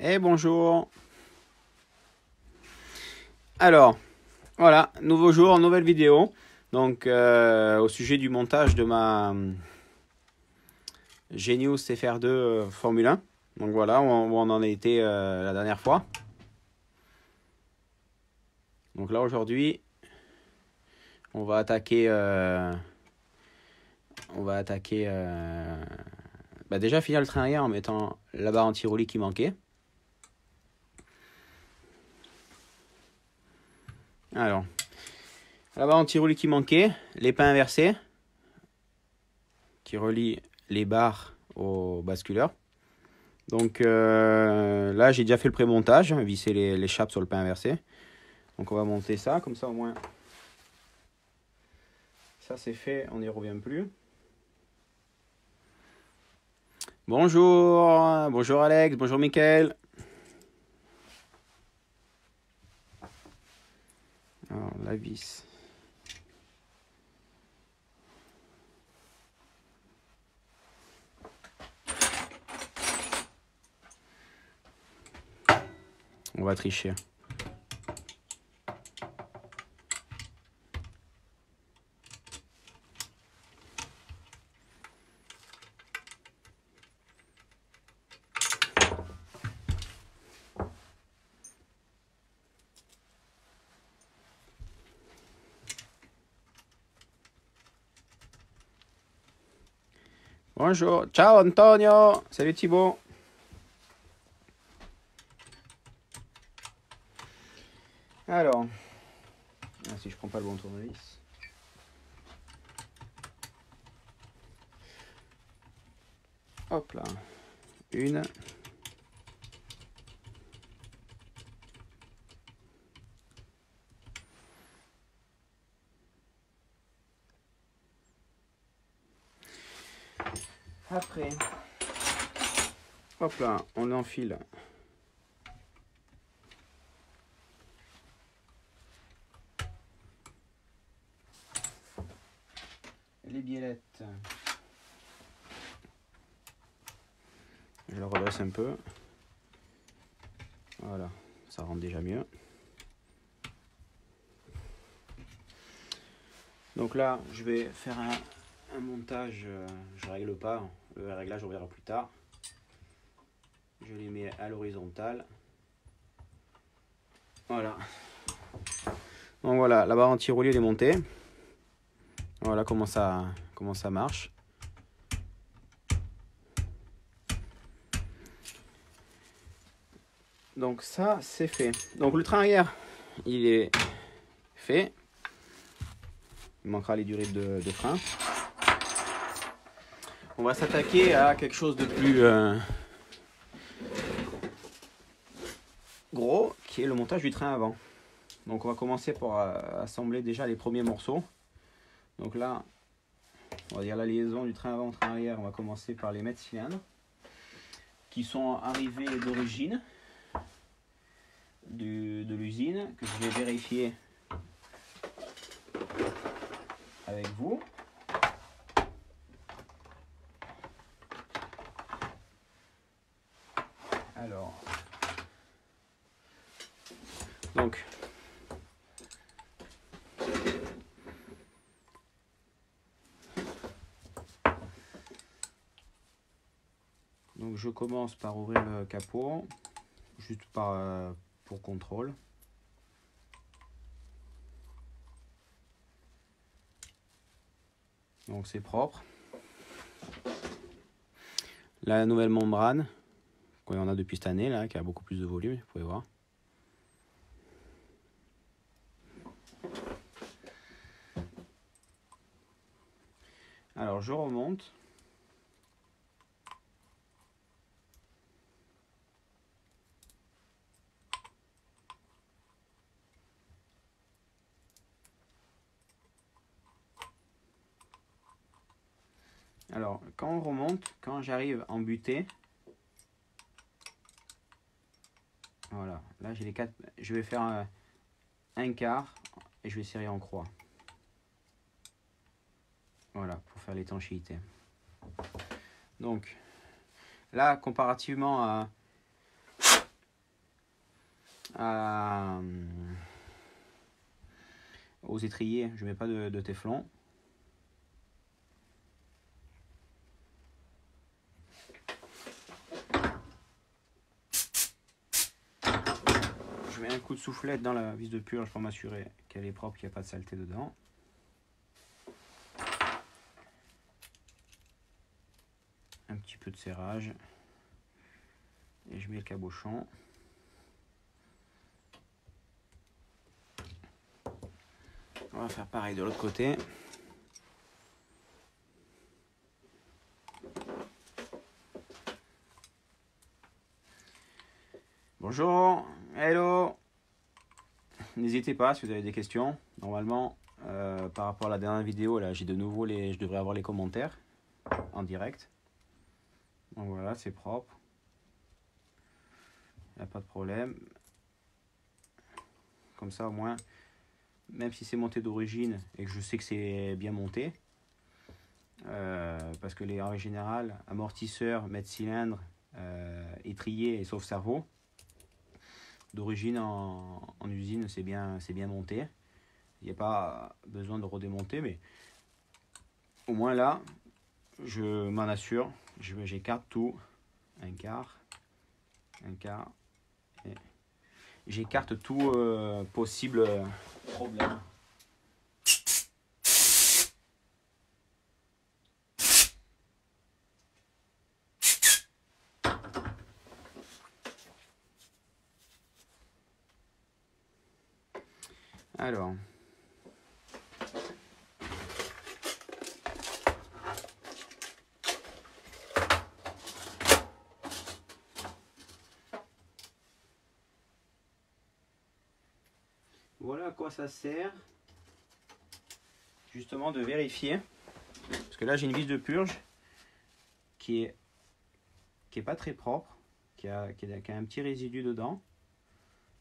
Et bonjour. Alors, voilà, nouveau jour, nouvelle vidéo. Donc, au sujet du montage de ma Genius FR2 Formule 1. Donc voilà, où on en a été la dernière fois. Donc là, aujourd'hui, on va attaquer... déjà finir le train arrière en mettant la barre anti-roulis qui manquait. Alors, la barre anti-roulis qui manquait, les pins inversés qui relient les barres au basculeur. Donc là, j'ai déjà fait le pré-montage, visser les chaps sur le pin inversé. Donc on va monter ça, comme ça au moins. Ça c'est fait, on n'y revient plus. Bonjour, bonjour Alex, bonjour Mickaël. Alors la vis. On va tricher. Bonjour, ciao Antonio, salut Thibaut. Alors, si je prends pas le bon tournevis. Hop là, une. Après, hop là, on enfile les biellettes. Je le redresse un peu. Voilà, ça rentre déjà mieux. Donc là, je vais faire un montage, je règle pas, le réglage on verra plus tard. Je les mets à l'horizontale. Voilà. Donc voilà, la barre anti-roulis est montée. Voilà comment ça marche. Donc ça, c'est fait. Donc le train arrière, il est fait. Il manquera les durées de frein. On va s'attaquer à quelque chose de plus gros, qui est le montage du train avant. Donc on va commencer par assembler déjà les premiers morceaux. Donc là, on va dire la liaison du train avant, train arrière. On va commencer par les mètres cylindres qui sont arrivés d'origine de l'usine, que je vais vérifier avec vous. Alors, donc je commence par ouvrir le capot, juste pour contrôle. Donc c'est propre. La nouvelle membrane qu'on a depuis cette année là, qui a beaucoup plus de volume, vous pouvez voir. Alors je remonte. Alors quand on remonte, quand j'arrive en butée, voilà, là j'ai les 4, je vais faire un quart et je vais serrer en croix. Voilà, pour faire l'étanchéité. Donc là, comparativement aux étriers, je mets pas de téflon. Je mets un coup de soufflette dans la vis de purge pour m'assurer qu'elle est propre, qu'il n'y a pas de saleté dedans. Un petit peu de serrage. Et je mets le cabochon. On va faire pareil de l'autre côté. Bonjour, hello. N'hésitez pas si vous avez des questions. Normalement, par rapport à la dernière vidéo, là, j'ai de nouveau je devrais avoir les commentaires en direct. Donc voilà, c'est propre. Il n'y a pas de problème. Comme ça, au moins, même si c'est monté d'origine et que je sais que c'est bien monté, parce que en général, amortisseur, mètre cylindre, étrier et sauve-cerveau, d'origine en usine, c'est bien monté. Il n'y a pas besoin de redémonter, mais au moins là, je m'en assure. J'écarte tout. Un quart. Et j'écarte tout possible problème. Alors, voilà à quoi ça sert, justement, de vérifier, parce que là j'ai une vis de purge qui est pas très propre, qui a un petit résidu dedans,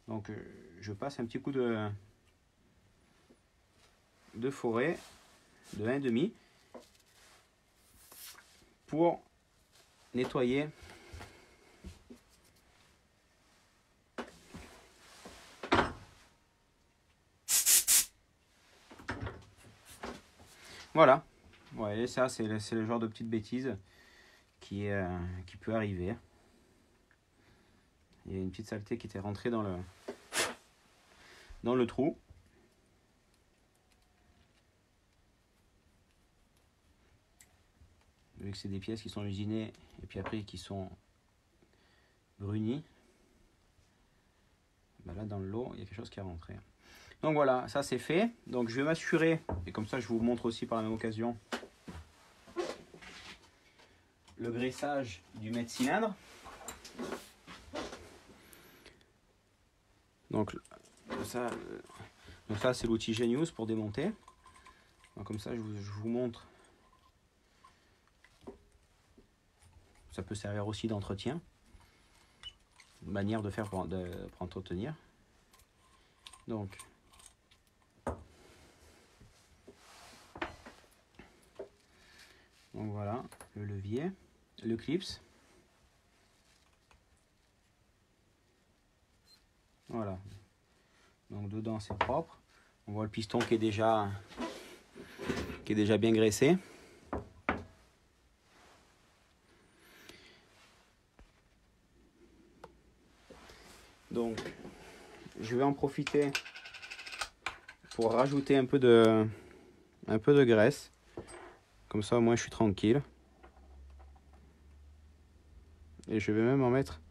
donc je passe un petit coup de forêt de 1,5 pour nettoyer voilà. Ouais, ça c'est le genre de petite bêtise qui peut arriver. Il y a une petite saleté qui était rentrée dans le trou. Vu que c'est des pièces qui sont usinées et puis après qui sont brunies, ben là dans le lot il y a quelque chose qui est rentré. Donc voilà, ça c'est fait. Donc je vais m'assurer, et comme ça je vous montre aussi par la même occasion, le graissage du mètre cylindre. Donc ça c'est l'outil Genius pour démonter. Donc, comme ça je vous montre. Ça peut servir aussi d'entretien. Une manière de faire pour entretenir. Donc voilà, le levier, le clips. Voilà. Donc dedans c'est propre. On voit le piston qui est déjà bien graissé. Donc je vais en profiter pour rajouter un peu de graisse. Comme ça au moins je suis tranquille. Et je vais même en mettre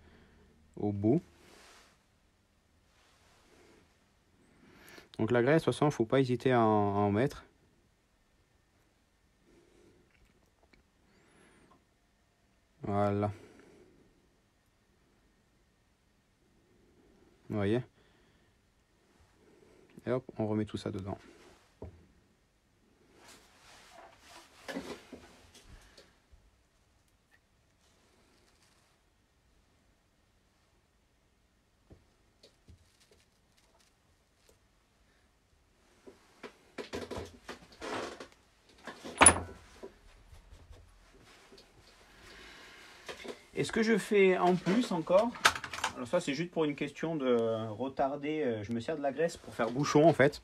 au bout. Donc la graisse, de toute façon, il ne faut pas hésiter à en mettre. Voilà. Vous voyez? Et hop, on remet tout ça dedans. Et ce que je fais en plus encore, Alors ça c'est juste pour une question de retarder. Je me sers de la graisse pour faire bouchon en fait.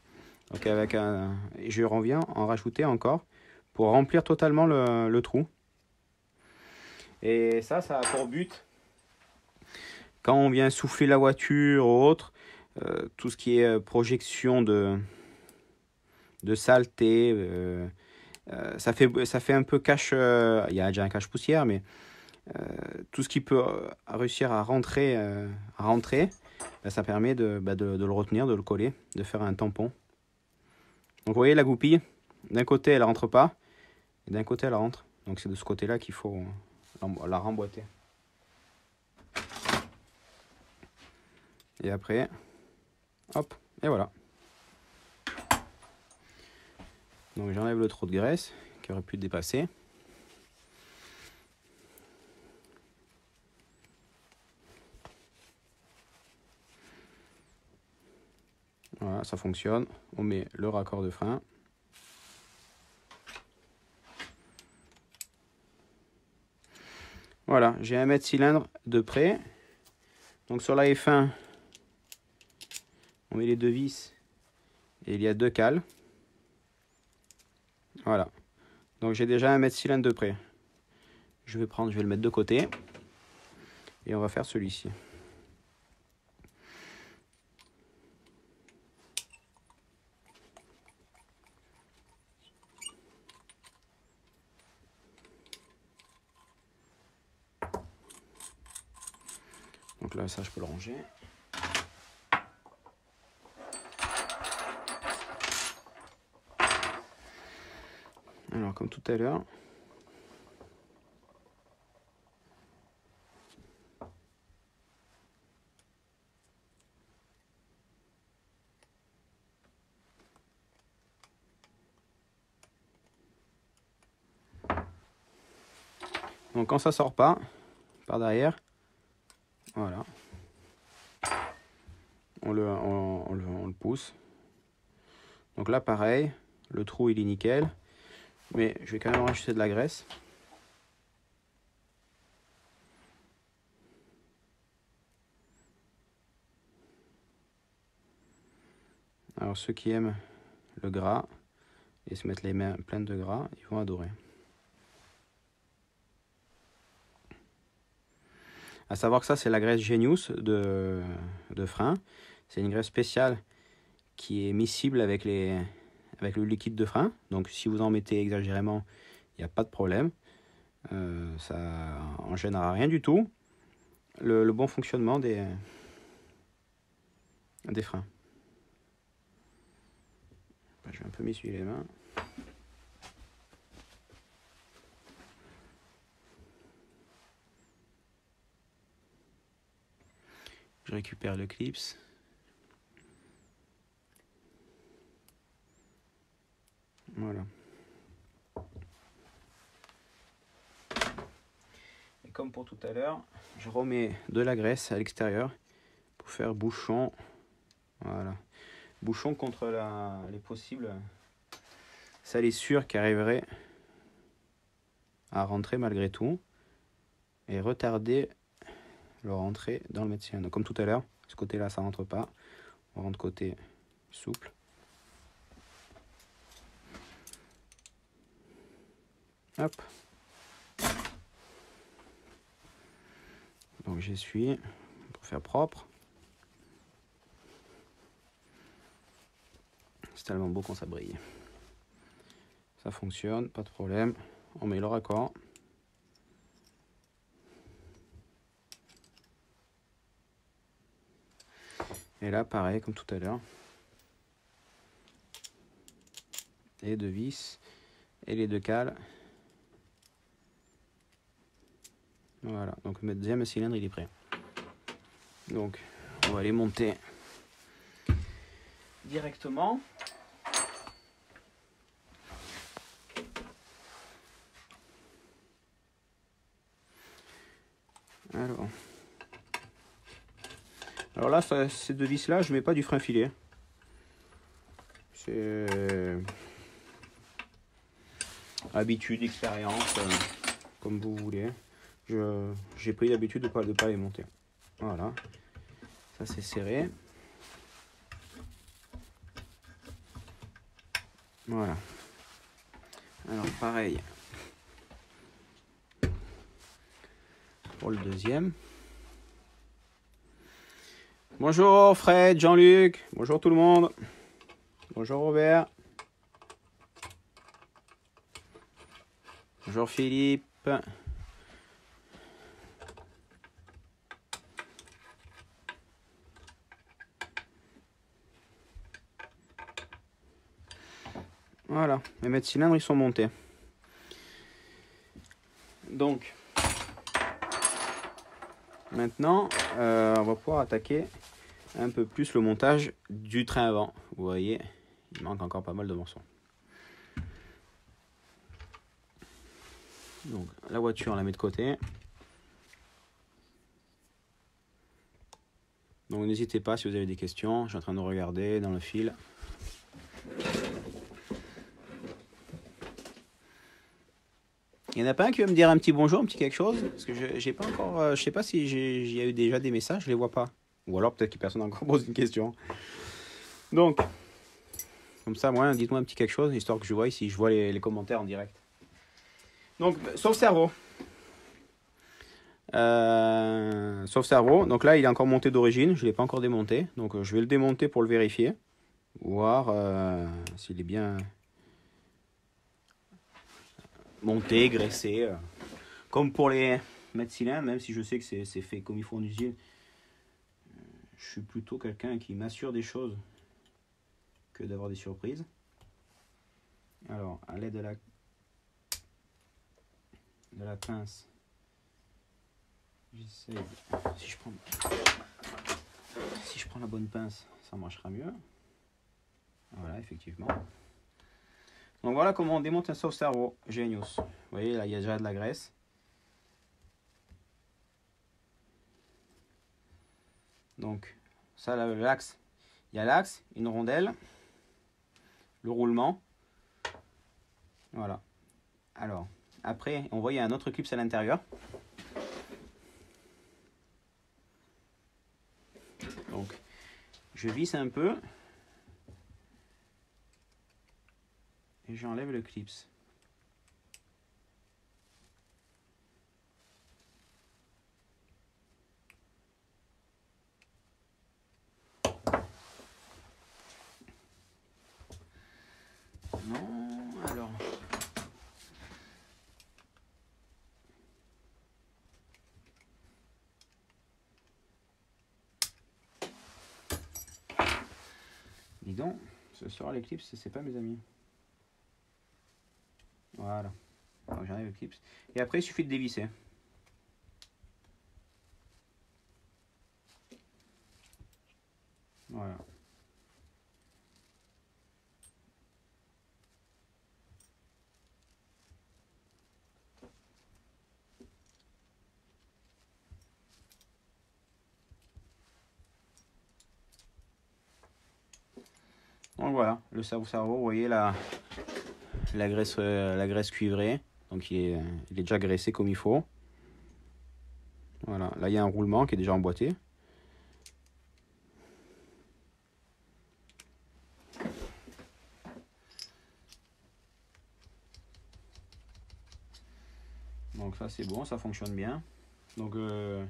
Donc avec et je reviens en rajouter encore pour remplir totalement le trou. Et ça a pour but, quand on vient souffler la voiture ou autre, tout ce qui est projection de saleté, ça fait un peu cache. Il y a déjà un cache poussière, mais tout ce qui peut réussir à rentrer, ça permet de le retenir, de le coller, de faire un tampon. Donc vous voyez la goupille, d'un côté elle rentre pas, et d'un côté elle rentre. Donc c'est de ce côté-là qu'il faut la remboîter. Et après, hop, et voilà. Donc j'enlève le trop de graisse qui aurait pu dépasser. Voilà, ça fonctionne. On met le raccord de frein. Voilà, j'ai un mètre cylindre de près. Donc sur la F1, on met les deux vis et il y a deux cales. Voilà. Donc j'ai déjà un mètre cylindre de près. Je vais le mettre de côté et on va faire celui-ci. Donc là, ça, je peux le ranger. Alors, comme tout à l'heure, donc quand ça sort pas, par derrière, voilà, on le pousse. Donc là, pareil, le trou il est nickel, mais je vais quand même rajouter de la graisse. Alors ceux qui aiment le gras et se mettre les mains pleines de gras, ils vont adorer. À savoir que ça, c'est la graisse Genius de frein. C'est une graisse spéciale qui est miscible avec le liquide de frein. Donc si vous en mettez exagérément, il n'y a pas de problème. Ça en gênera rien du tout. Le bon fonctionnement des freins. Je vais un peu m'essuyer les mains. Je récupère le clips. Voilà. Et comme pour tout à l'heure, je remets de la graisse à l'extérieur pour faire bouchon. Voilà. Bouchon contre les possibles salissures qui arriveraient à rentrer malgré tout et retarder leur entrée dans le mètre cylindre. Donc comme tout à l'heure, ce côté-là, ça rentre pas. On rentre côté souple. Hop. Donc j'essuie pour faire propre. C'est tellement beau quand ça brille. Ça fonctionne, pas de problème. On met le raccord. Et là, pareil, comme tout à l'heure. Les deux vis et les deux cales. Voilà, donc le deuxième cylindre, il est prêt. Donc, on va les monter directement. Alors là, ces deux vis là, je mets pas du frein filet. C'est habitude, expérience, comme vous voulez. J'ai pris l'habitude de pas les monter. Voilà. Ça c'est serré. Voilà. Alors pareil pour le deuxième. Bonjour Fred, Jean-Luc, bonjour tout le monde. Bonjour Robert. Bonjour Philippe. Voilà, les mètres cylindres ils sont montés. Donc maintenant on va pouvoir attaquer un peu plus le montage du train avant. Vous voyez, il manque encore pas mal de morceaux. Donc la voiture on la met de côté. Donc n'hésitez pas si vous avez des questions, je suis en train de regarder dans le fil. Il n'y en a pas un qui veut me dire un petit bonjour, un petit quelque chose? Parce que j'ai pas encore, je sais pas si j'ai eu déjà des messages, je les vois pas. Ou alors peut-être que personne n'a encore posé une question. Donc, comme ça, moi, dites-moi un petit quelque chose, histoire que je vois si je vois les commentaires en direct. Donc, sauf cerveau. Sauf cerveau. Donc là, il est encore monté d'origine, je ne l'ai pas encore démonté. Donc je vais le démonter pour le vérifier. Voir s'il est bien monté, graissé. Comme pour les mètres cylindres, même si je sais que c'est fait comme il faut en usine. Je suis plutôt quelqu'un qui m'assure des choses que d'avoir des surprises. Alors, à l'aide de la pince, j'essaie. Si je prends la bonne pince, ça marchera mieux. Voilà, effectivement. Donc voilà comment on démonte un sauve cerveau Genius. Vous voyez, là, il y a déjà de la graisse. Donc, ça, l'axe. Il y a l'axe, une rondelle, le roulement. Voilà. Alors, après, on voit il y a un autre clips à l'intérieur. Donc, je visse un peu. Et j'enlève le clips. Non, alors. Dis donc, ce soir les clips, c'est pas mes amis. Voilà. Donc j'enlève le clips. Et après, il suffit de dévisser. Voilà. Donc voilà, le cerveau, vous voyez la graisse cuivrée. Donc il est déjà graissé comme il faut. Voilà, là il y a un roulement qui est déjà emboîté. Donc ça c'est bon, ça fonctionne bien. Donc je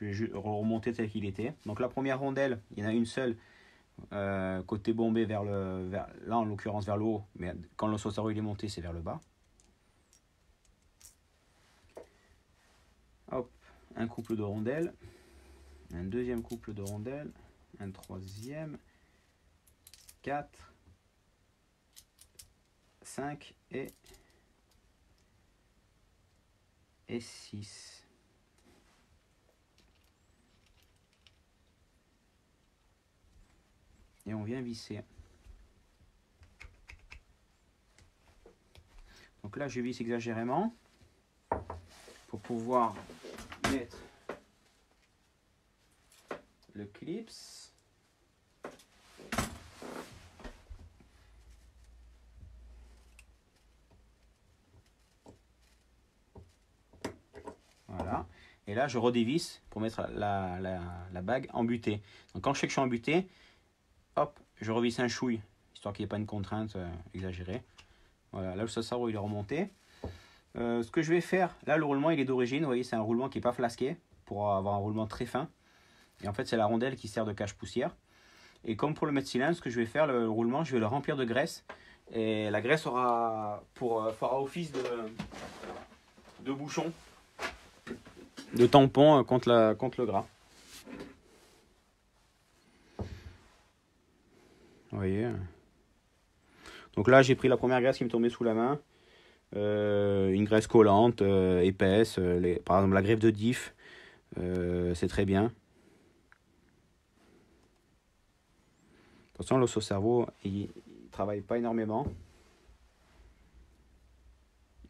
vais remonter tel qu'il était. Donc la première rondelle, il y en a une seule côté bombé vers là en l'occurrence vers le haut, mais quand le sauce il est monté, c'est vers le bas. Hop, un couple de rondelles, un deuxième couple de rondelles, un troisième, 4, 5 et 6. Et on vient visser. Donc là, je visse exagérément pour pouvoir mettre le clips. Voilà. Et là, je redévisse pour mettre la bague en butée. Donc quand je sais que je suis en butée, hop, je revisse un chouille, histoire qu'il n'y ait pas une contrainte exagérée. Voilà, là le Sauce-Sarrau il est remonté. Ce que je vais faire, là le roulement il est d'origine, vous voyez c'est un roulement qui n'est pas flasqué, pour avoir un roulement très fin. Et en fait c'est la rondelle qui sert de cache-poussière. Et comme pour le mètre cylindre, ce que je vais faire, le roulement, je vais le remplir de graisse. Et la graisse fera office de bouchon, de tampon contre le gras. Vous voyez. Donc là, j'ai pris la première graisse qui me tombait sous la main. Une graisse collante, épaisse. Par exemple, la greffe de diff, c'est très bien. Attention, l'os au cerveau, il travaille pas énormément.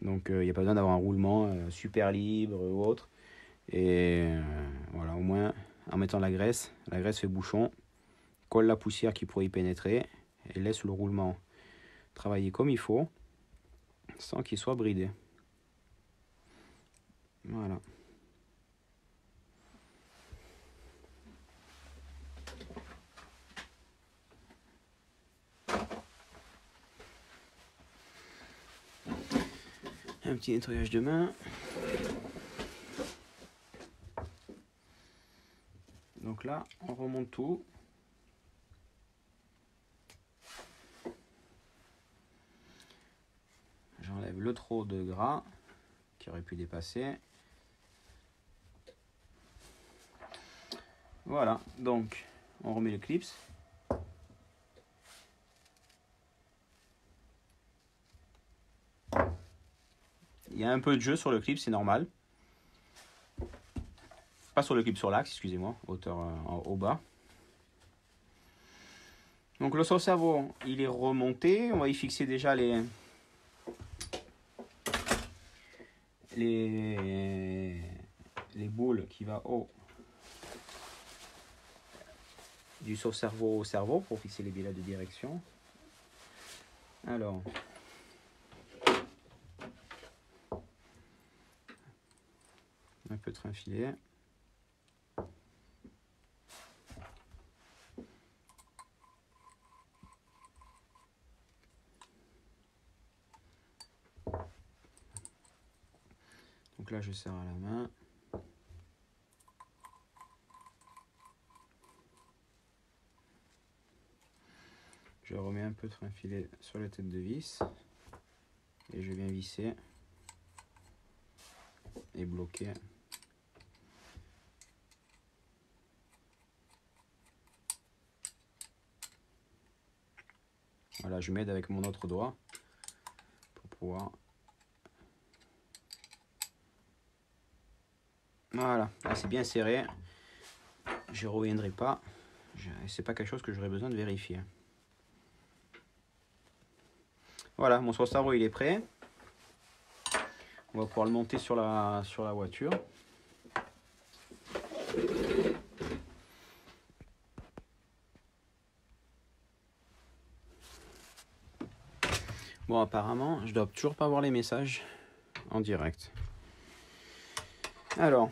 Donc, il n'y a pas besoin d'avoir un roulement super libre ou autre. Et voilà, au moins, en mettant la graisse fait bouchon, colle la poussière qui pourrait y pénétrer et laisse le roulement travailler comme il faut sans qu'il soit bridé. Voilà. Un petit nettoyage de main. Donc là, on remonte tout. J'enlève le trop de gras qui aurait pu dépasser. Voilà, donc on remet le clips. Il y a un peu de jeu sur le clip, c'est normal. Pas sur le clip, sur l'axe, excusez-moi, hauteur au bas. Donc le Sauce-Sarrau, il est remonté. On va y fixer déjà les boules qui va du Sauce-Sarrau au cerveau pour fixer les bilets de direction. Alors, un peu de train filet. Donc là, je serre à la main. Je remets un peu de train filet sur la tête de vis. Et je viens visser et bloquer. Voilà, je m'aide avec mon autre doigt pour pouvoir. Voilà, là c'est bien serré. Je ne reviendrai pas. C'est pas quelque chose que j'aurais besoin de vérifier. Voilà, mon Sauce-Sarrau il est prêt. On va pouvoir le monter sur la voiture. Bon, apparemment, je dois toujours pas voir les messages en direct. Alors,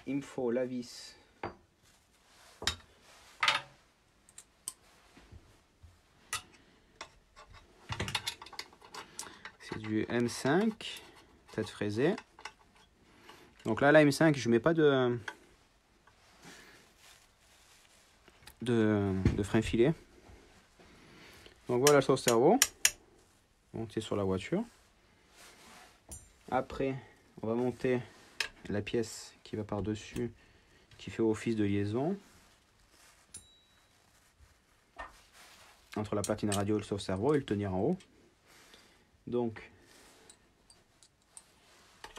il me faut la vis. C'est du M5, tête fraisée. Donc là, la M5, je mets pas de frein filet. Donc voilà le Sauce-Sarrau. Monter sur la voiture. Après, on va monter la pièce qui va par-dessus, qui fait office de liaison entre la platine radio et le Sauce-Sarrau et le tenir en haut. Donc,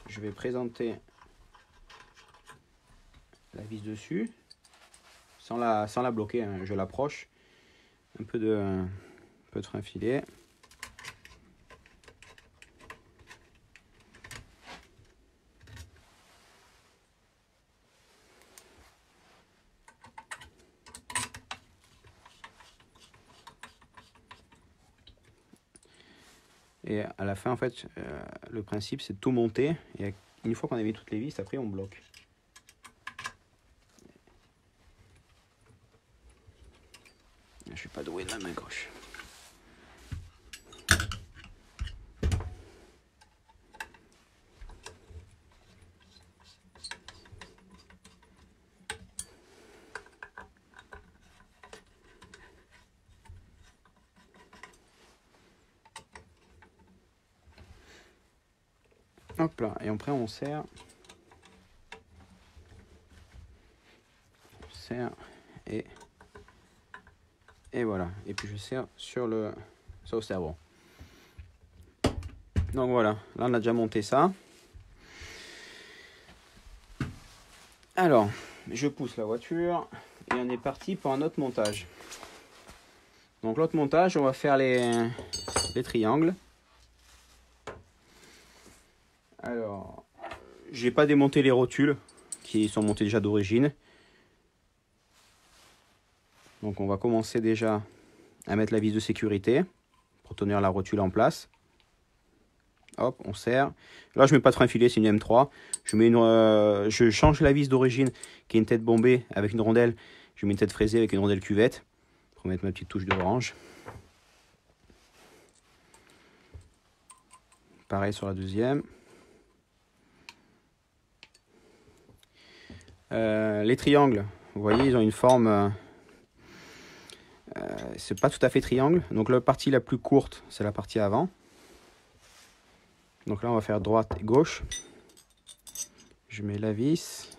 je vais présenter la vis dessus, sans la bloquer, hein. Je l'approche, un peu de frein filet. Et à la fin, en fait, le principe, c'est de tout monter et Une fois qu'on a mis toutes les vis, après on bloque. Je suis pas doué de la main gauche. Hop là, et après on serre. On serre et voilà. Et puis je serre sur le... Ça au cerveau. Donc voilà, là on a déjà monté ça. Alors, je pousse la voiture et on est parti pour un autre montage. Donc l'autre montage, on va faire les triangles. Alors, j'ai pas démonté les rotules qui sont montés déjà d'origine. Donc on va commencer déjà à mettre la vis de sécurité pour tenir la rotule en place. Hop, on serre. Là, je mets pas de frein filet, c'est une M3. Je change la vis d'origine qui est une tête bombée avec une rondelle. Je mets une tête fraisée avec une rondelle cuvette pour mettre ma petite touche d'orange. Pareil sur la deuxième. Les triangles, vous voyez, ils ont une forme... c'est pas tout à fait triangle. Donc la partie la plus courte, c'est la partie avant. Donc là, on va faire droite et gauche. Je mets la vis.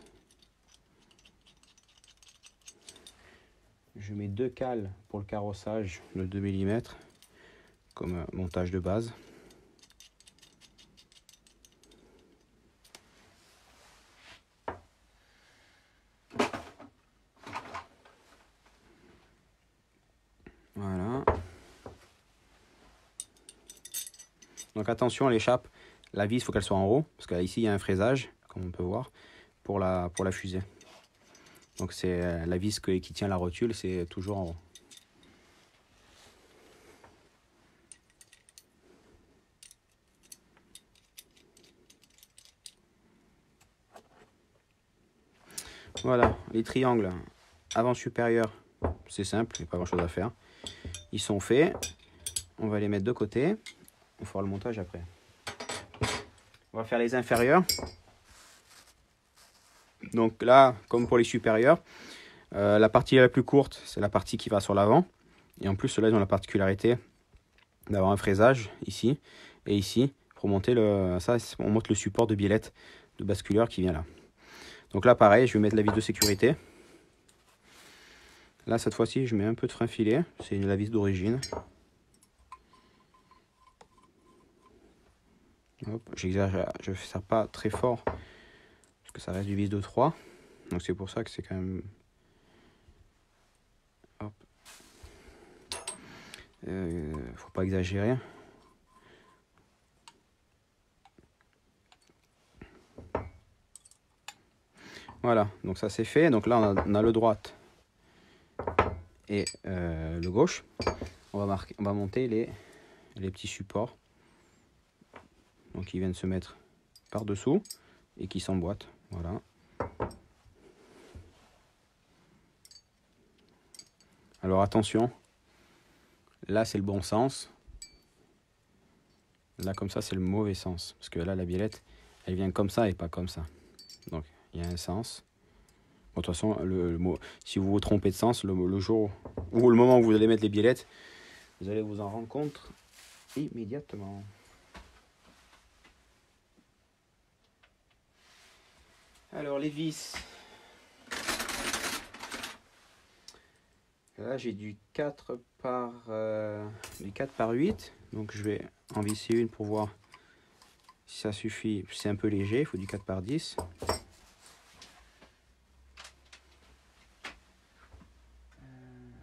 Je mets 2 cales pour le carrossage de 2 mm comme montage de base. Voilà. Donc attention à l'échappe. La vis, il faut qu'elle soit en haut, parce qu'ici, il y a un fraisage, comme on peut voir, pour la fusée. Donc c'est la vis qui tient la rotule, c'est toujours en haut. Voilà, les triangles avant supérieur, c'est simple, il n'y a pas grand chose à faire. Ils sont faits, on va les mettre de côté, on fera le montage après. On va faire les inférieurs. Donc là, comme pour les supérieurs, la partie la plus courte, c'est la partie qui va sur l'avant. Et en plus, ceux-là, ils ont la particularité d'avoir un fraisage ici et ici pour monter ça. On monte le support de biellette de basculeur qui vient là. Donc là, pareil, je vais mettre la vis de sécurité. Là, cette fois-ci, je mets un peu de frein filet. C'est la vis d'origine. J'exagère, je ne fais ça pas très fort parce que ça reste du vis de 3. Donc c'est pour ça que c'est quand même... Hop. Faut pas exagérer. Voilà, donc ça c'est fait. Donc là on a le droite et le gauche. On va monter les petits supports. Donc ils viennent se mettre par dessous et qui s'emboîtent. Voilà. Alors attention, là c'est le bon sens. Là comme ça c'est le mauvais sens. Parce que là la biellette elle vient comme ça et pas comme ça. Donc il y a un sens. Bon, de toute façon, si vous vous trompez de sens, le jour ou le moment où vous allez mettre les biellettes, vous allez vous en rendre compte immédiatement. Alors les vis. Là j'ai du 4 par 8. Donc je vais en visser une pour voir si ça suffit. C'est un peu léger, il faut du 4 par 10.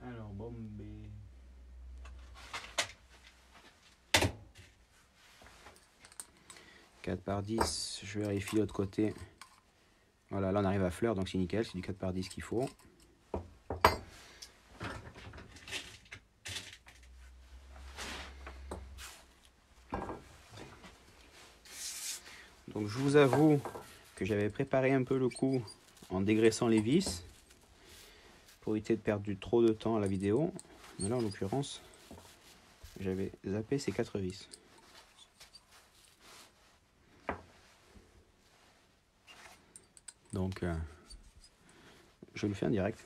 Alors bombé. « 4 par 10, je vérifie de l'autre côté. Voilà, là on arrive à fleur, donc c'est nickel, c'est du 4 par 10 qu'il faut. Donc je vous avoue que j'avais préparé un peu le coup en dégraissant les vis pour éviter de perdre trop de temps à la vidéo. Mais là en l'occurrence, j'avais zappé ces 4 vis. Donc je le fais en direct.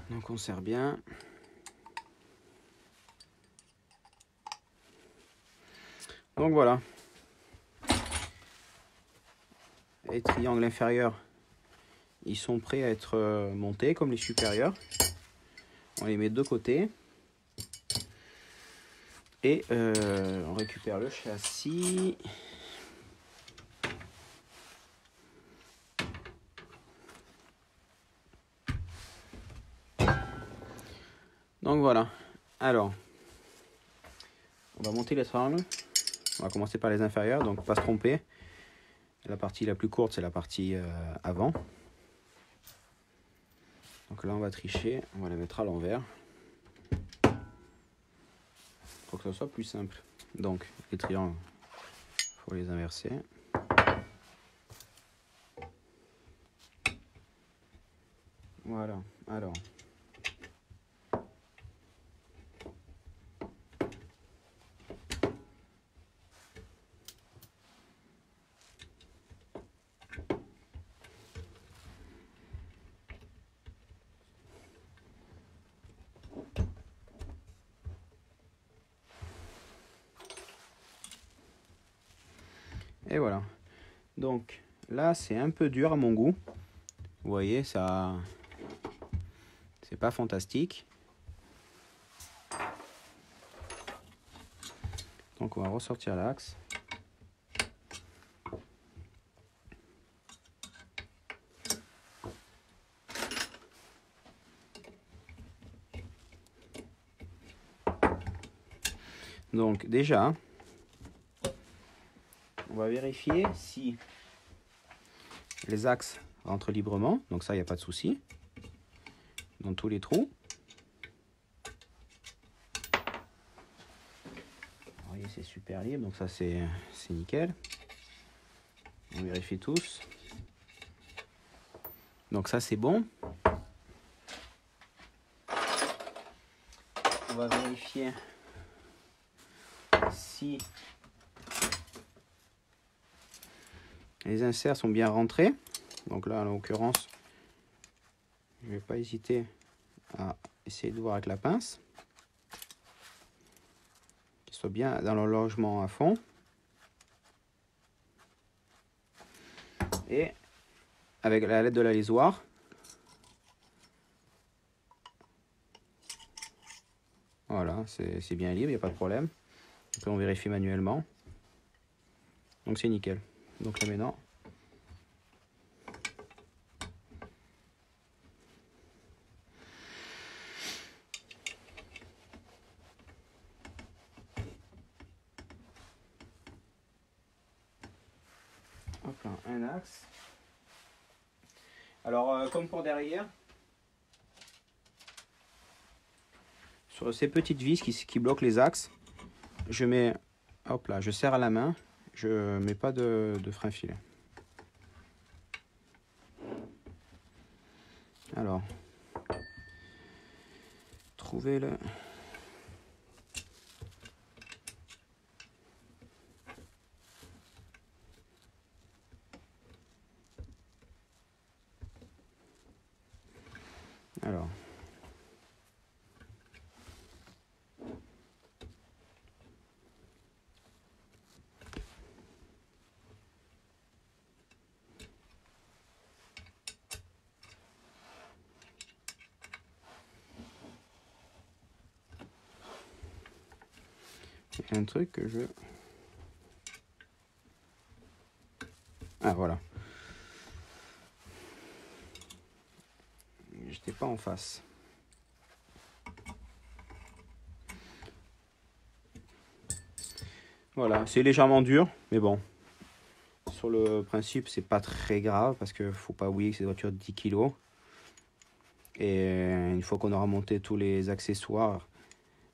Donc on serre bien. Donc voilà. Les triangles inférieurs, ils sont prêts à être montés comme les supérieurs. On les met de côté. Et on récupère le châssis. Donc voilà. Alors, on va monter les triangles. On va commencer par les inférieurs, donc pas se tromper. La partie la plus courte, c'est la partie avant. Donc là, on va tricher. On va la mettre à l'envers. Pour que ça soit plus simple. Donc, les triangles, il faut les inverser. Voilà. Alors. Et voilà. Donc là, c'est un peu dur à mon goût. Vous voyez, ça, c'est pas fantastique. Donc on va ressortir l'axe. Donc déjà, on va vérifier si les axes rentrent librement. Donc ça, il n'y a pas de souci. Dans tous les trous. Vous voyez, c'est super libre. Donc ça, c'est nickel. On vérifie tous. Donc ça, c'est bon. On va vérifier si les inserts sont bien rentrés. Donc là, en l'occurrence, je ne vais pas hésiter à essayer de voir avec la pince. Qu'ils soient bien dans le logement à fond. Et avec la l'aide de la lisoire, voilà, c'est bien libre, il n'y a pas de problème. Après, on vérifie manuellement. Donc c'est nickel. Donc là maintenant, hop là, un axe. Alors comme pour derrière, sur ces petites vis qui bloquent les axes, je mets, hop là, je serre à la main, je mets pas de frein filet. Alors, trouvez le... Alors, y a un truc que je... Ah voilà. J'étais pas en face. Voilà, c'est légèrement dur, mais bon. Sur le principe, c'est pas très grave parce que faut pas oublier que c'est une voiture de 10 kg. Et une fois qu'on aura monté tous les accessoires,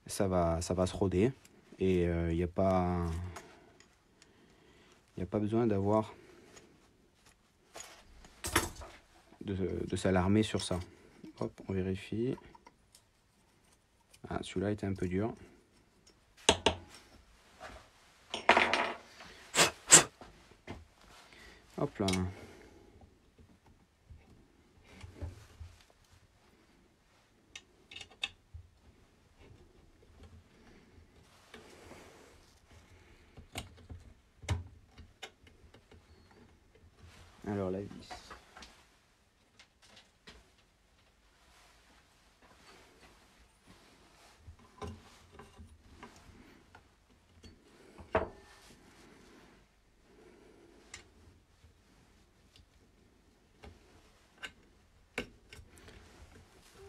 ça va se roder. Et il n'y a pas besoin d'avoir de s'alarmer sur ça. Hop, on vérifie. Ah, celui-là était un peu dur. Hop là. Alors la vis.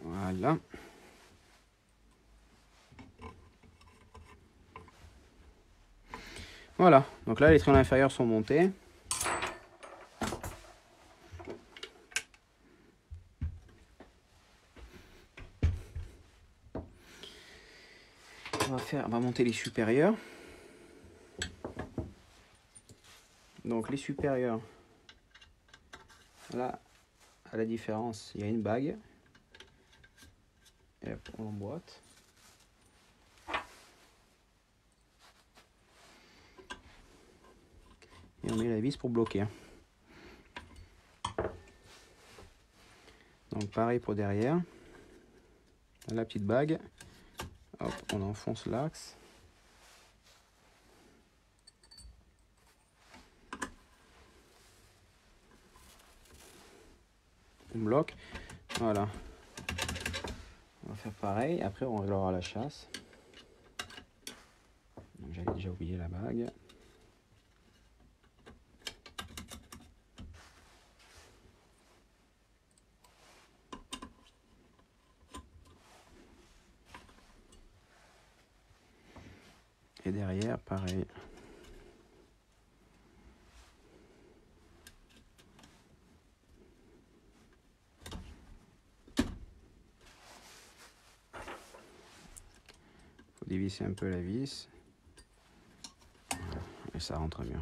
Voilà. Voilà, donc là les traînées inférieures sont montées. On va monter les supérieurs. Donc les supérieurs, là, à la différence, il y a une bague. Et hop, on l'emboîte. Et on met la vis pour bloquer. Donc pareil pour derrière. La petite bague. Hop, on enfonce l'axe. On bloque. Voilà. On va faire pareil. Après, on réglera la chasse. J'avais déjà oublié la bague. Et derrière, pareil. Faut dévisser un peu la vis. Et ça rentre bien.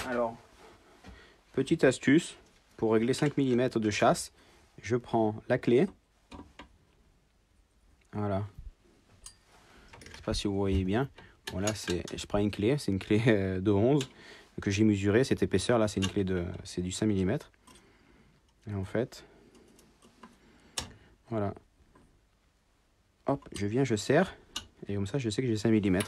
Alors, petite astuce pour régler 5 mm de chasse, je prends la clé. Voilà. Je ne sais pas si vous voyez bien. Voilà, je prends une clé, c'est une clé de 11 que j'ai mesuré. Cette épaisseur là, c'est une clé c'est du 5 mm. Et en fait, voilà. Hop, je viens, je serre. Et comme ça, je sais que j'ai 5 mm.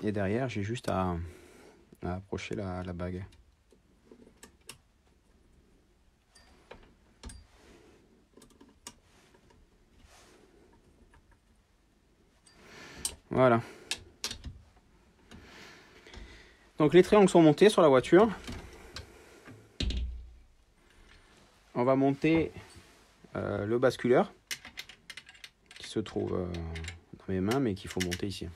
Et derrière, j'ai juste à approcher la bague. Voilà. Donc les triangles sont montés sur la voiture. On va monter le basculeur qui se trouve dans mes mains, mais qu'il faut monter ici.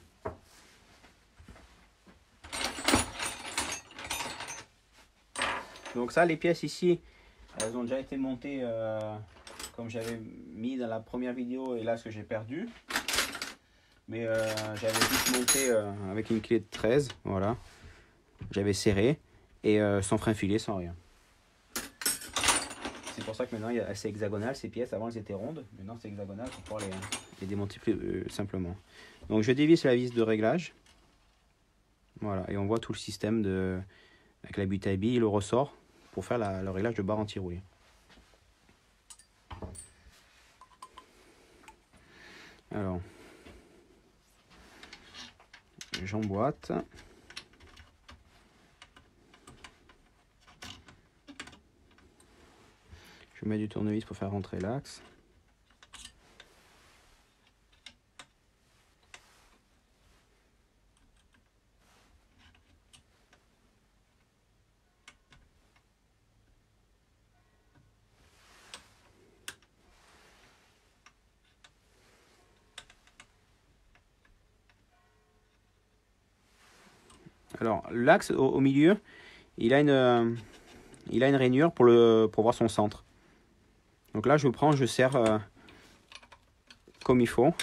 Donc ça, les pièces ici, elles ont déjà été montées comme j'avais mis dans la première vidéo, et là ce que j'ai perdu. Mais j'avais juste monté avec une clé de 13, voilà. J'avais serré et sans frein filé, sans rien. C'est pour ça que maintenant c'est hexagonal ces pièces. Avant elles étaient rondes, maintenant c'est hexagonal pour pouvoir et démonter plus simplement. Donc je dévisse la vis de réglage. Voilà, et on voit tout le système avec la butte à billes et le ressort pour faire le réglage de barre anti-rouille. Alors, j'emboîte. Je mets du tournevis pour faire rentrer l'axe. Alors, l'axe au milieu, il a une rainure pour voir son centre. Donc là, je prends, je serre comme il faut.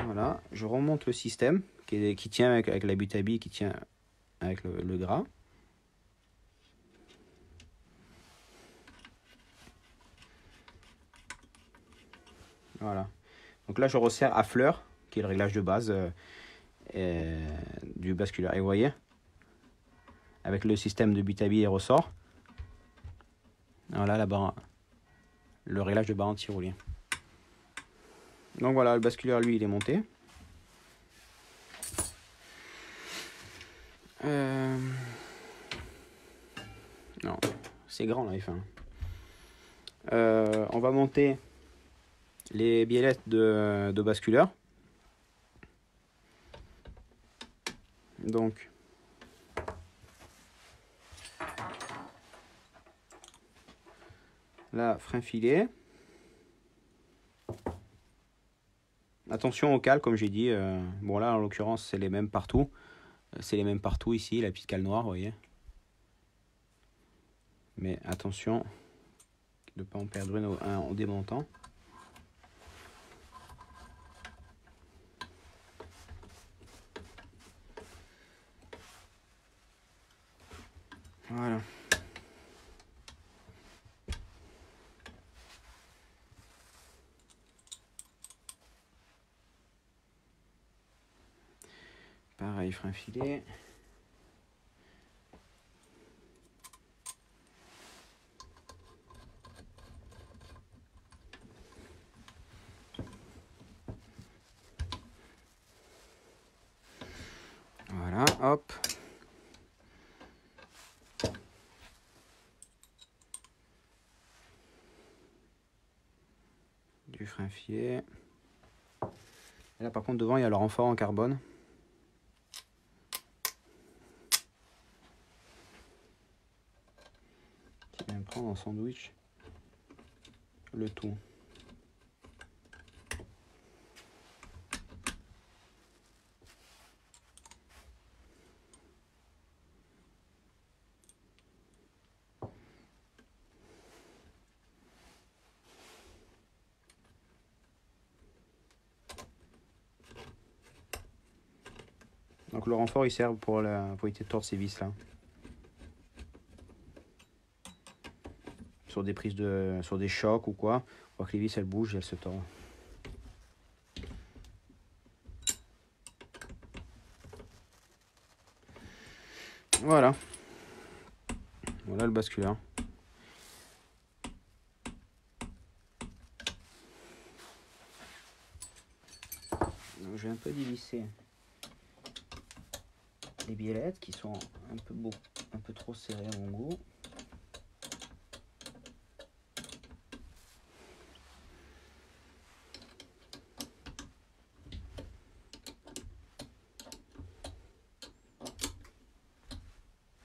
Voilà, je remonte le système qui tient avec la butte à billes, qui tient avec le gras. Voilà. Donc là, je resserre à fleur, qui est le réglage de base du basculaire. Et vous voyez, avec le système de butte à billes et ressort, voilà le réglage de barre anti-roulis. Donc voilà, le basculaire, lui, il est monté. Non, c'est grand là, il fait. On va monter les biellettes de basculeur. Donc, là, frein filet. Attention au cale, comme j'ai dit. Bon, là, en l'occurrence, c'est les mêmes partout. C'est les mêmes partout ici, la petite cale noire, vous voyez. Mais attention de ne pas en perdre une en démontant. Voilà. Pareil, frein filet. Voilà, hop. Du frein filet. Et là, par contre, devant, il y a le renfort en carbone. Qui vient prendre en sandwich le tout. Donc le renfort il sert pour éviter de tordre ces vis là. Sur des prises sur des chocs ou quoi, on voit que les vis elles bougent et elles se tordent. Voilà. Voilà le basculeur. Donc, je vais un peu dévisser les biellettes qui sont un peu trop serrées à mon goût.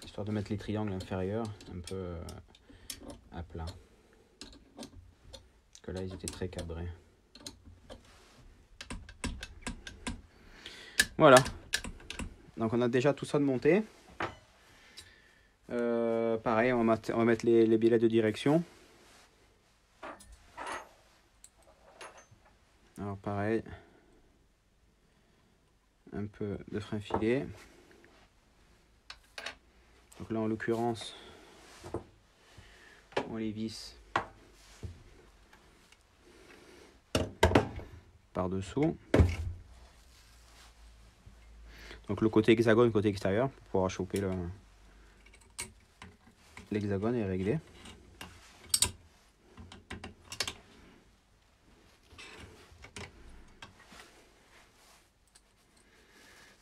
Histoire de mettre les triangles inférieurs un peu à plat. Parce que là ils étaient très cadrés. Voilà. Donc on a déjà tout ça de monté. Pareil, on va mettre les biellettes de direction. Alors pareil, un peu de frein filet. Donc là en l'occurrence, on les visse par-dessous. Donc le côté hexagone, côté extérieur, pour pouvoir choper l'hexagone est réglé.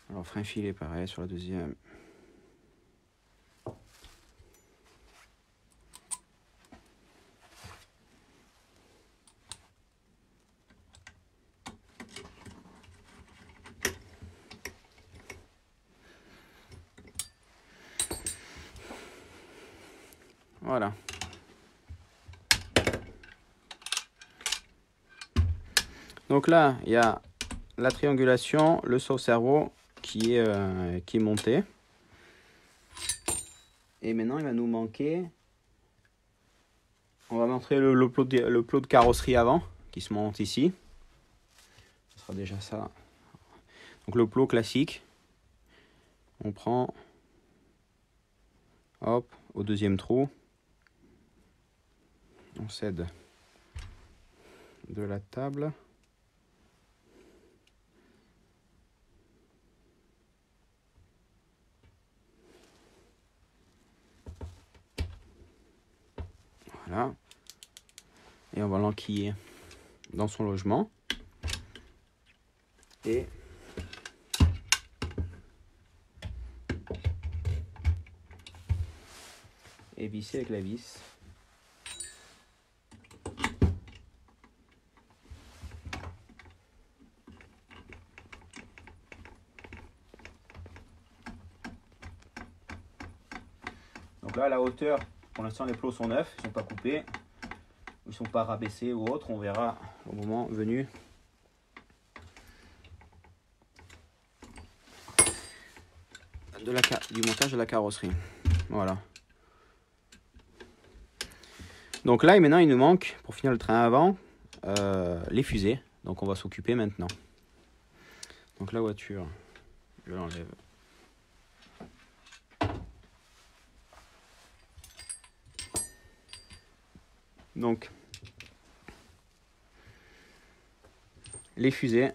Alors frein filet pareil sur la deuxième. Voilà. Donc là, il y a la triangulation, le sauve-cerveau qui est monté. Et maintenant, il va nous manquer... On va montrer le plot de carrosserie avant, qui se monte ici. Ce sera déjà ça. Donc le plot classique. On prend... Hop, au deuxième trou. On cède de la table. Voilà. Et on va l'enquiller dans son logement. Et visser avec la vis. Donc là, à la hauteur, pour l'instant, les plots sont neufs, ils ne sont pas coupés, ils ne sont pas rabaissés ou autre. On verra au moment venu. Du montage de la carrosserie. Voilà. Donc là, maintenant, il nous manque, pour finir le train avant, les fusées. Donc on va s'occuper maintenant. Donc la voiture, je l'enlève. Donc, les fusées.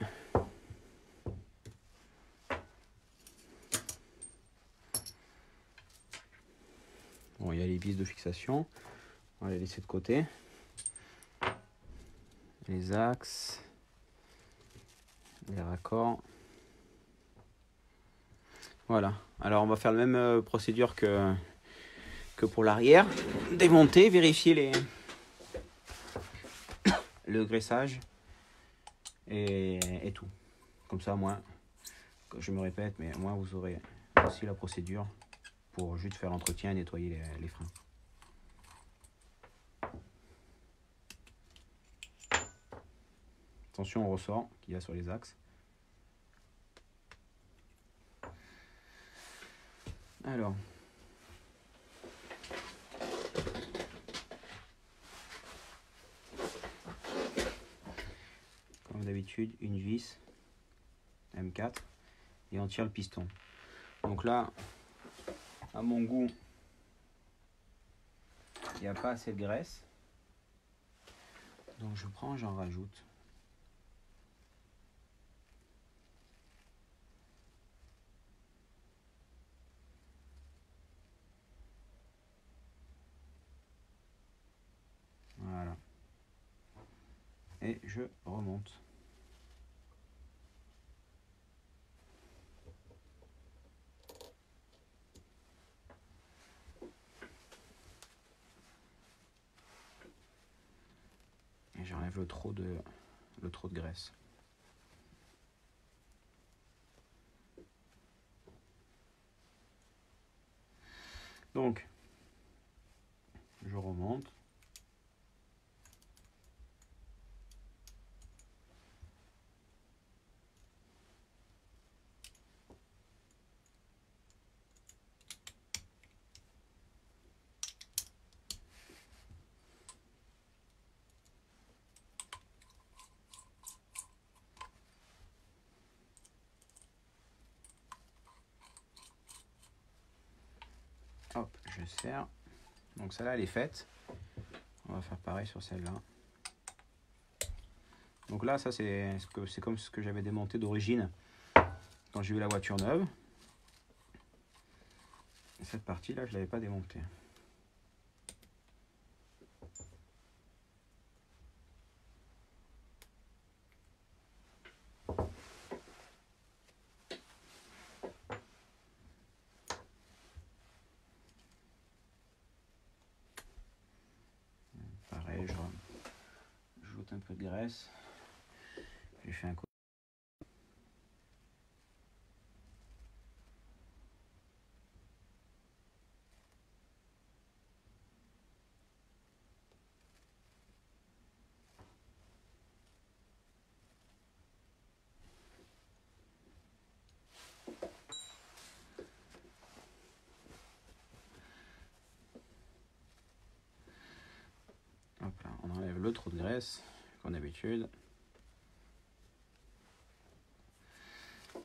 Bon, il y a les vis de fixation. On va les laisser de côté. Les axes. Les raccords. Voilà. Alors, on va faire la même procédure que pour l'arrière. Démonter, vérifier le graissage et tout. Comme ça, moi, je me répète, mais moi, vous aurez aussi la procédure pour juste faire l'entretien et nettoyer les freins. Attention au ressort qu'il y a sur les axes. Alors, comme d'habitude, une vis M4 et on tire le piston. Donc là, à mon goût, il n'y a pas assez de graisse. Donc je prends, j'en rajoute. Voilà. Et je remonte. Et j'enlève le trop de graisse. Donc, je remonte. Hop, je serre. Donc celle-là, elle est faite. On va faire pareil sur celle-là. Donc là, ça c'est comme ce que j'avais démonté d'origine quand j'ai eu la voiture neuve. Et cette partie-là, je ne l'avais pas démontée. Pareil, je joute un peu de graisse. J'ai fait un coup. Hop là, on enlève le trou de graisse, comme d'habitude.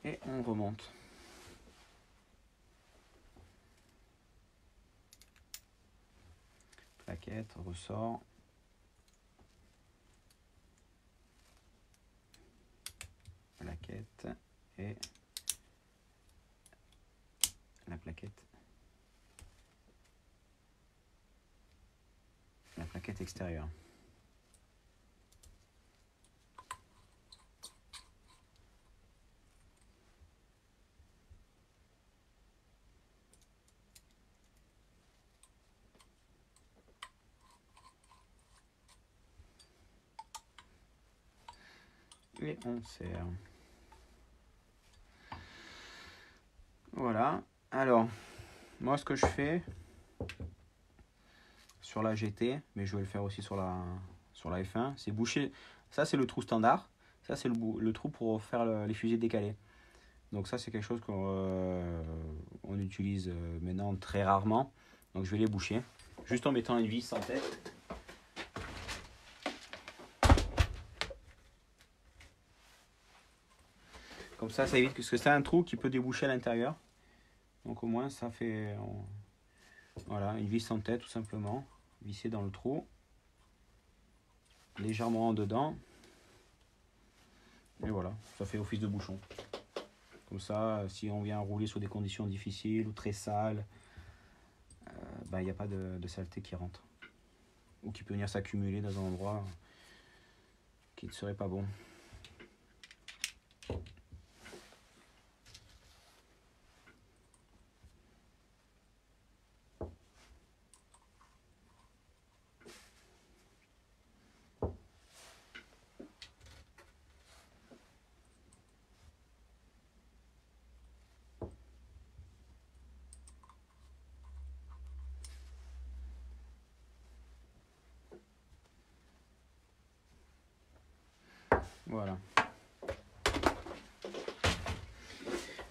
Et on remonte. Plaquette, ressort. Plaquette et la plaquette. La plaquette extérieure. Et on serre. Voilà. Alors, moi ce que je fais sur la GT, mais je vais le faire aussi sur la F1, c'est boucher. Ça c'est le trou standard. Ça c'est le trou pour faire les fusées décalées. Donc ça c'est quelque chose qu'on utilise maintenant très rarement. Donc je vais les boucher. Juste en mettant une vis en tête. Comme ça évite que c'est un trou qui peut déboucher à l'intérieur. Donc au moins ça fait voilà, une vis en tête tout simplement. Visser dans le trou. Légèrement en dedans. Et voilà, ça fait office de bouchon. Comme ça, si on vient rouler sur des conditions difficiles ou très sales, il n'y a pas de saleté qui rentre. Ou qui peut venir s'accumuler dans un endroit qui ne serait pas bon. Voilà.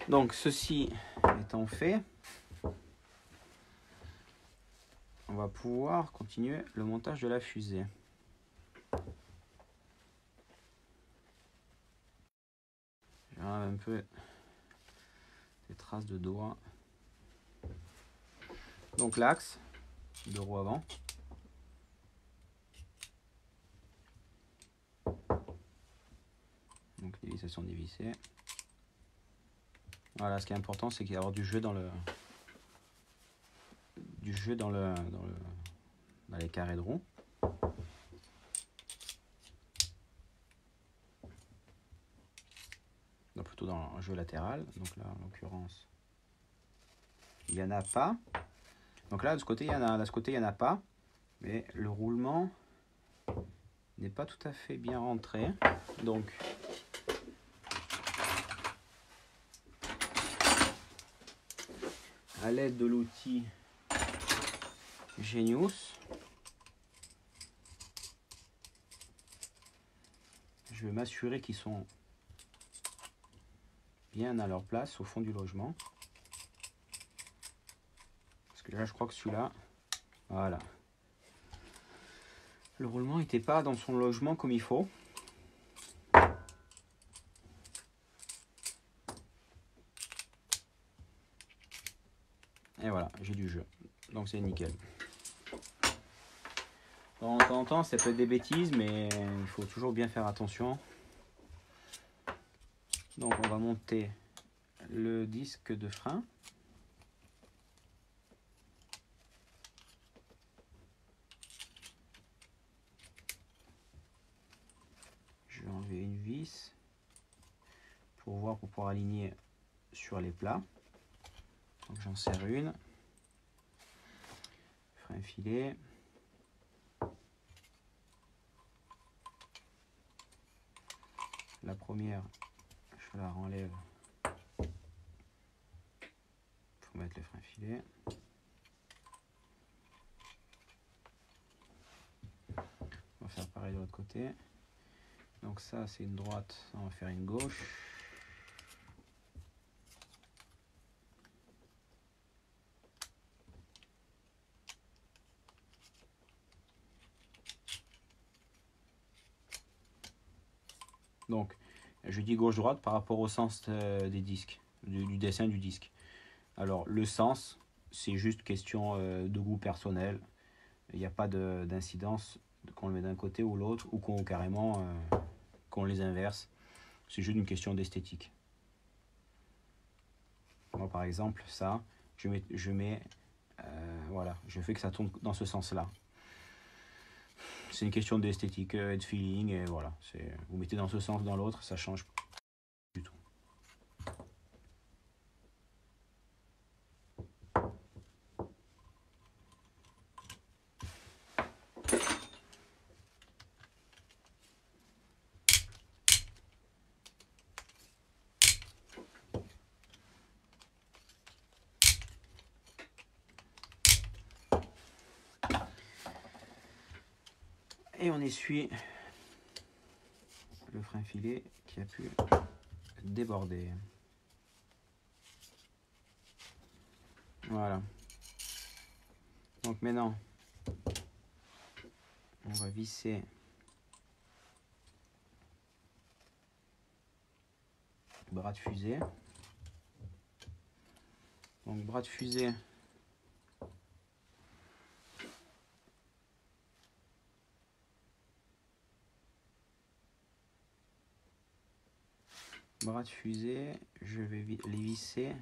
Donc ceci étant fait, on va pouvoir continuer le montage de la fusée. J'enlève un peu des traces de doigts. Donc l'axe, 2 roues avant. Donc les vis sont dévissées. Voilà, ce qui est important, c'est qu'il y a du jeu dans les carrés de roue. Donc plutôt dans le jeu latéral. Donc là, en l'occurrence, il n'y en a pas. Donc là, de ce côté, il y en a. De ce côté, il n'y en a pas. Mais le roulement n'est pas tout à fait bien rentré. Donc, à l'aide de l'outil Genius, je vais m'assurer qu'ils sont bien à leur place au fond du logement. Parce que là, je crois que celui-là, voilà. Le roulement n'était pas dans son logement comme il faut. Et voilà, j'ai du jeu. Donc c'est nickel. De temps en temps, ça peut être des bêtises, mais il faut toujours bien faire attention. Donc on va monter le disque de frein. Je vais enlever une vis pour pouvoir aligner sur les plats. Donc j'en serre une. Frein filet. La première, je la renlève. Il faut mettre le frein filet. On va faire pareil de l'autre côté. Donc ça c'est une droite, on va faire une gauche. Donc je dis gauche-droite par rapport au sens des disques, du dessin du disque. Alors le sens, c'est juste question de goût personnel. Il n'y a pas d'incidence qu'on le met d'un côté ou l'autre, ou qu'on les inverse. C'est juste une question d'esthétique. Moi par exemple, ça, voilà, je fais que ça tourne dans ce sens-là. C'est une question d'esthétique et de feeling, et voilà. Vous mettez dans ce sens, dans l'autre, ça change du tout. Et on essuie le frein filet qui a pu déborder. Voilà. Donc maintenant, on va visser le bras de fusée. Donc bras de fusée. Bras de fusée, je vais les visser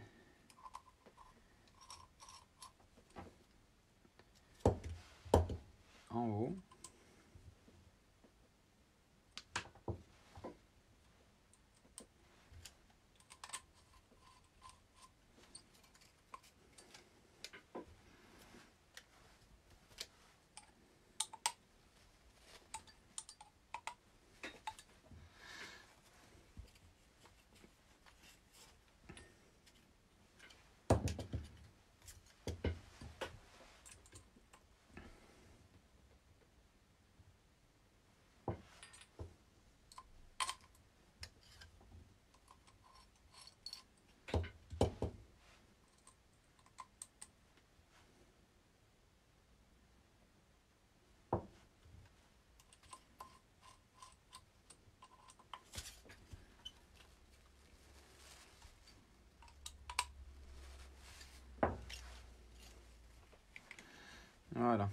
en haut. Voilà.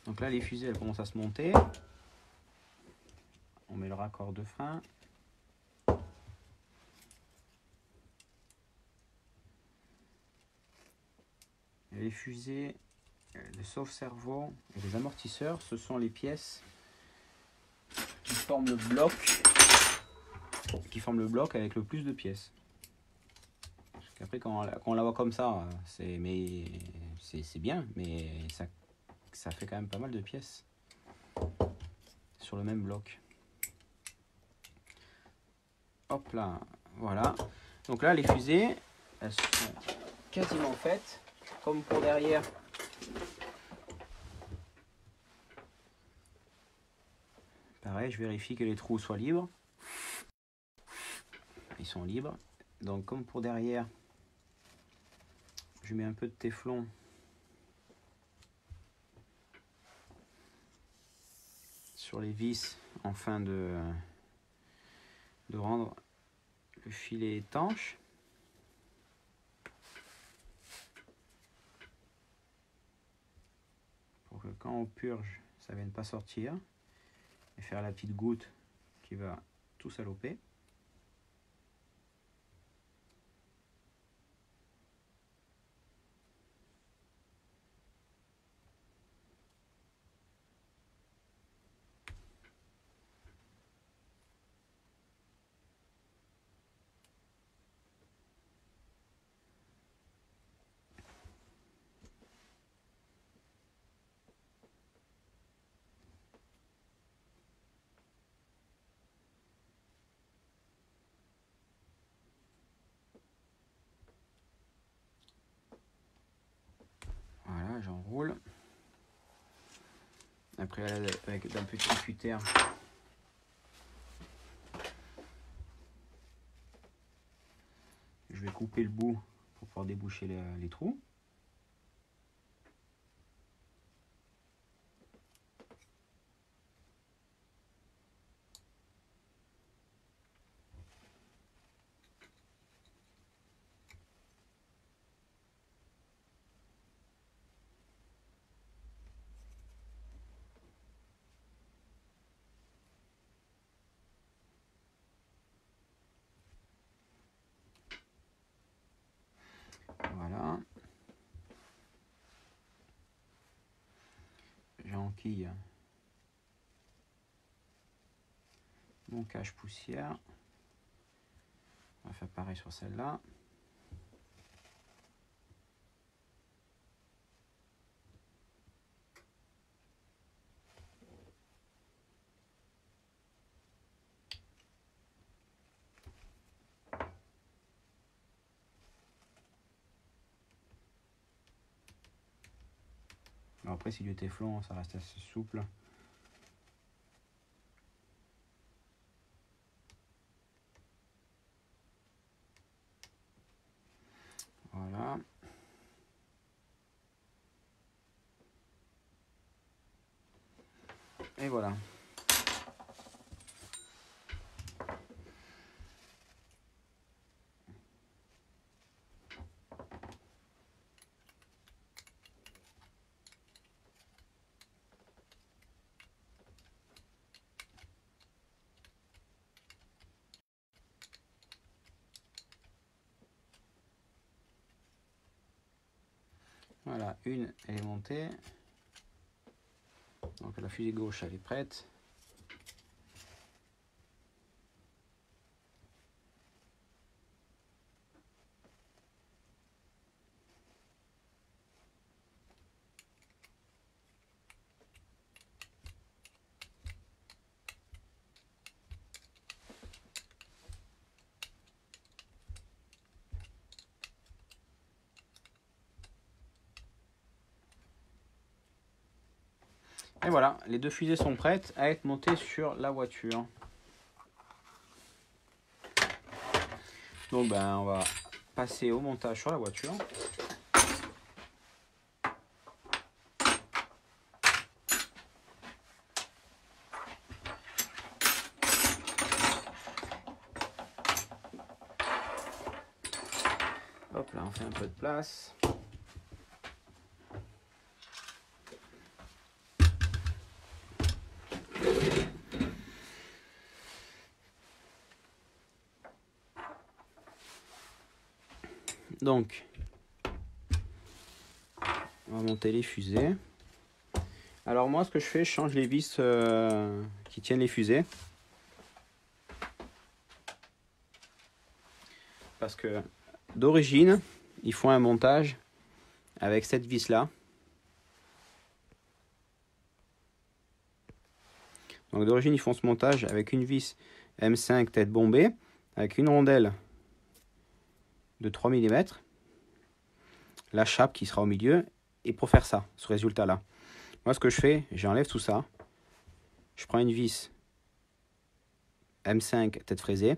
Donc là, les fusées, elles commencent à se monter. On met le raccord de frein. Et les fusées, le sauve-cerveau et les amortisseurs, ce sont les pièces qui forment le bloc avec le plus de pièces. Parce qu'après, quand on la voit comme ça, c'est bien, mais ça fait quand même pas mal de pièces sur le même bloc. Hop là, voilà. Donc là, les fusées, elles sont quasiment faites. Comme pour derrière, pareil, je vérifie que les trous soient libres. Ils sont libres. Donc comme pour derrière, je mets un peu de téflon sur les vis afin de rendre le filet étanche. Pour que quand quand on purge, ça ne vient pas sortir. Et faire la petite goutte qui va tout saloper. Voilà, j'enroule. Après, avec un petit cutter, je vais couper le bout pour pouvoir déboucher les trous. Voilà. J'enquille mon cache-poussière. On va faire pareil sur celle-là. Alors après, c'est du téflon, ça reste assez souple. Voilà. Et voilà. Voilà, une elle est montée. Donc la fusée gauche elle est prête. Et voilà, les deux fusées sont prêtes à être montées sur la voiture. Donc ben on va passer au montage sur la voiture. Hop là, on fait un peu de place. Donc, on va monter les fusées. Alors moi, ce que je fais, je change les vis qui tiennent les fusées. Parce que d'origine, ils font un montage avec cette vis-là. Donc d'origine, ils font ce montage avec une vis M5 tête bombée, avec une rondelle de 3 mm, la chape qui sera au milieu, et pour faire ça, ce résultat-là. Moi, ce que je fais, j'enlève tout ça, je prends une vis M5 tête fraisée,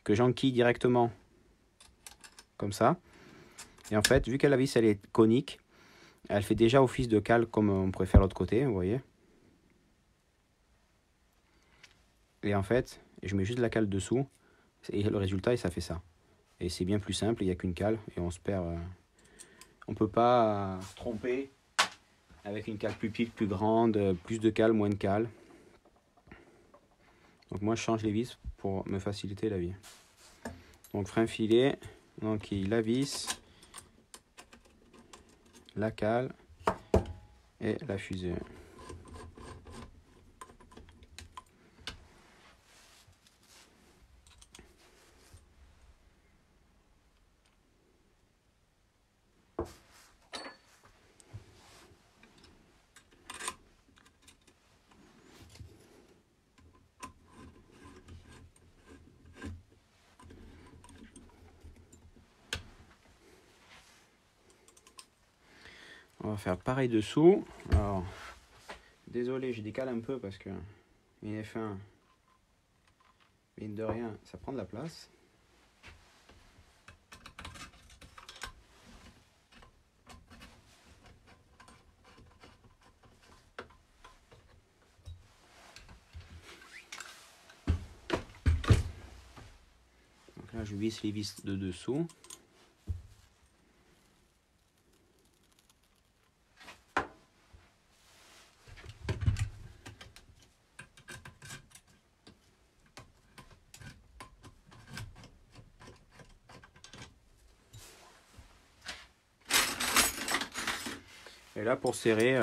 que j'enquille directement comme ça, et en fait, vu que la vis elle est conique, elle fait déjà office de cale comme on pourrait faire l'autre côté, vous voyez. Et en fait, je mets juste la cale dessous, et le résultat, ça fait ça. Et c'est bien plus simple, il n'y a qu'une cale, et on se perd. On ne peut pas se tromper avec une cale plus petite, plus grande, plus de cale, moins de cale. Donc moi je change les vis pour me faciliter la vie. Donc frein filet, donc la vis, la cale et la fusée. On va faire pareil dessous. Alors, désolé, je décale un peu parce que une F1, mine de rien, ça prend de la place. Donc là, je visse les vis de dessous. Et là, pour serrer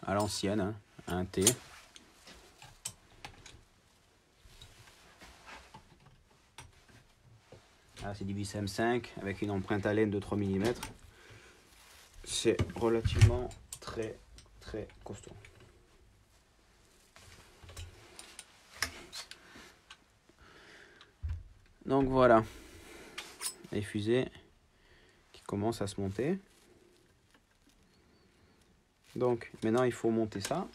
à l'ancienne, hein, à un T. Là, c'est du vis M5 avec une empreinte à laine de 3 mm. C'est relativement très costaud. Donc voilà, les fusées qui commencent à se monter. Donc maintenant il faut monter ça.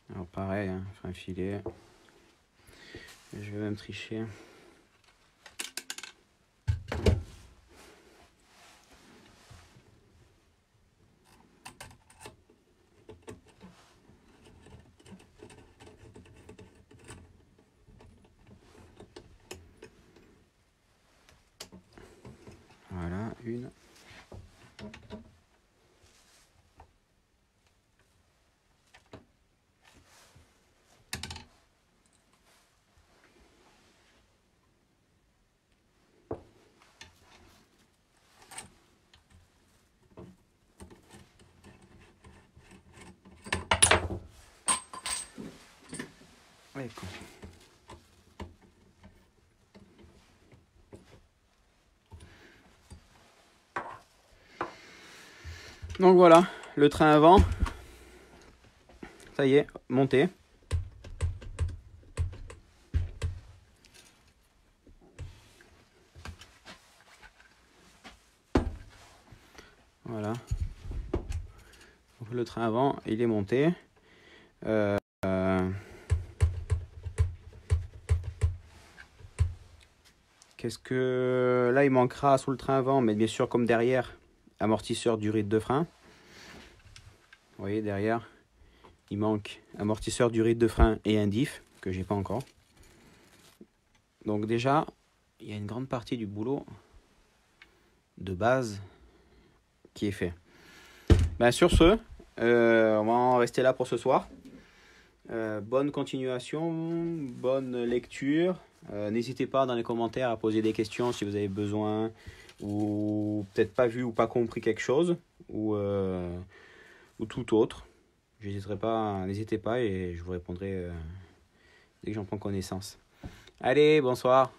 Alors pareil, hein, frein filet. Je vais même tricher. Voilà, une. Ecco. Donc voilà, le train avant, ça y est, monté. Voilà. Donc le train avant, il est monté. Qu'est-ce que... Là, il manquera sous le train avant, mais bien sûr, comme derrière, amortisseur du rythme de frein. Vous voyez, derrière, il manque amortisseur du rythme de frein et un diff, que j'ai pas encore. Donc déjà, il y a une grande partie du boulot de base qui est fait. Ben, sur ce, on va en rester là pour ce soir. Bonne continuation, bonne lecture. N'hésitez pas dans les commentaires à poser des questions si vous avez besoin ou peut-être pas vu ou pas compris quelque chose ou tout autre. N'hésitez pas et je vous répondrai dès que j'en prends connaissance. Allez, bonsoir.